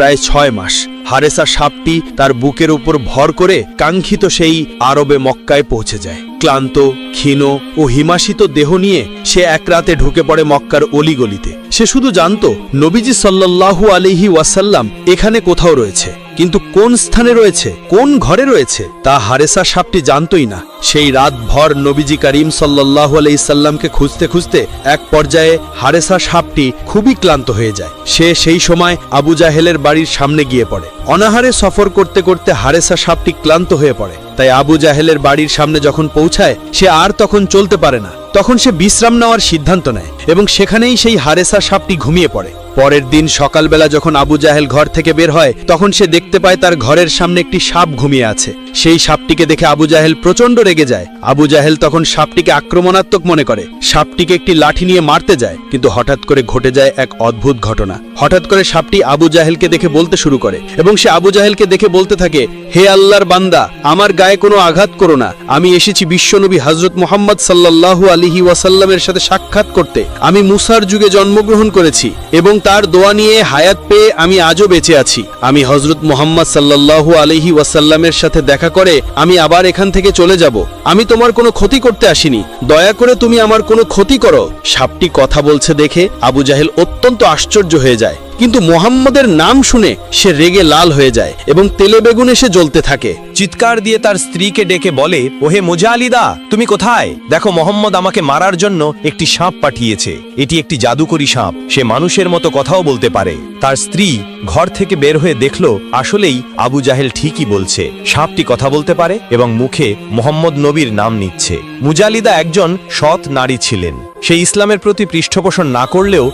প্রায় 6 মাস হারেসা সাপটি তার বুকের উপর ভর করে কাঙ্ক্ষিত সেই আরবে মক্কায় পৌঁছে যায়। ক্লান্ত, ক্ষীণ ও হিমাশিত দেহ নিয়ে সে এক রাতে ঢুকে পড়ে মক্কার অলিগলিতে। সে শুধু জানত নবীজি সাল্লাল্লাহু আলাইহি ওয়াসাল্লাম এখানে কোথাও রয়েছে, কিন্তু কোন স্থানে রয়েছে, কোন ঘরে রয়েছে তা হারেসা সাপটি জানতই না। সেই রাত ভর নবীজি করিম সাল্লাল্লাহু আলাইহি সাল্লামকে খুঁজতে খুঁজতে এক পর্যায়ে হারেসা সাপটি খুবই ক্লান্ত হয়ে যায়। সে সেই সময় আবু জাহেলের বাড়ির সামনে গিয়ে পড়ে। অনাহারে সফর করতে করতে হারেসা সাপটি ক্লান্ত হয়ে পড়ে। তাই আবু জাহেলের বাড়ির সামনে যখন পৌঁছায় সে আর তখন চলতে পারে না। তখন সে বিশ্রাম নেওয়ার সিদ্ধান্ত নেয় এবং সেখানেই সেই হারেসা সাপটি ঘুমিয়ে পড়ে। পরের দিন সকালবেলা যখন আবু জাহেল ঘর থেকে বের হয় তখন সে দেখতে পায় তার ঘরের সামনে একটি সাপ ঘুমিয়ে আছে। সেই সাপটিকে দেখে আবু জাহেল প্রচন্ড রেগে যায়। আবু জাহেল তখন সাপটিকে আক্রমণাত্মক মনে করে, সাপটিকে একটি লাঠি নিয়ে মারতে যায়, কিন্তু হঠাৎ করে ঘটে যায় এক অদ্ভুত ঘটনা। হঠাৎ করে সাপটি আবু জাহেলকে দেখে বলতে শুরু করে এবং সে আবু জাহেলকে দেখে বলতে থাকে, হে আল্লাহর বান্দা, আমার গায়ে কোনো আঘাত করো না। আমি এসেছি বিশ্বনবী হযরত মুহাম্মদ সাল্লাল্লাহু আলাইহি ওয়াসাল্লামের সাথে সাক্ষাৎ করতে। আমি মুসার যুগে জন্মগ্রহণ করেছি এবং তার দোয়া নিয়ে হায়াত পেয়ে আমি আজও বেঁচে আছি। আমি হযরত মুহাম্মদ সাল্লাল্লাহু আলাইহি ওয়াসাল্লামের সাথে দেখা করে আমি আবার এখান থেকে চলে যাব। আমি তোমার কোনো ক্ষতি করতে আসিনি, দয়া করে তুমি আমার কোনো ক্ষতি করো। সাপটি কথা বলছে দেখে আবু জাহেল অত্যন্ত আশ্চর্য হয়ে যায়, কিন্তু মুহাম্মদের নাম শুনে সে রেগে লাল হয়ে যায় এবং তেলে বেগুনে সে জ্বলতে থাকে। চিৎকার দিয়ে তার স্ত্রীকে ডেকে বলে, ওহে মুজালিদা, তুমি কোথায়? দেখো, মোহাম্মদ আমাকে মারার জন্য একটি সাপ পাঠিয়েছে। এটি একটি জাদুকরী সাপ, সে মানুষের মতো কথাও বলতে পারে। তার স্ত্রী ঘর থেকে বের হয়ে দেখলো আসলেই আবু জাহেল ঠিকই বলছে, সাপটি কথা বলতে পারে এবং মুখে মোহাম্মদ নবীর নাম নিচ্ছে। মুজালিদা একজন সৎ নারী ছিলেন। সে ইসলামের প্রতি পৃষ্ঠপোষণ না করলেও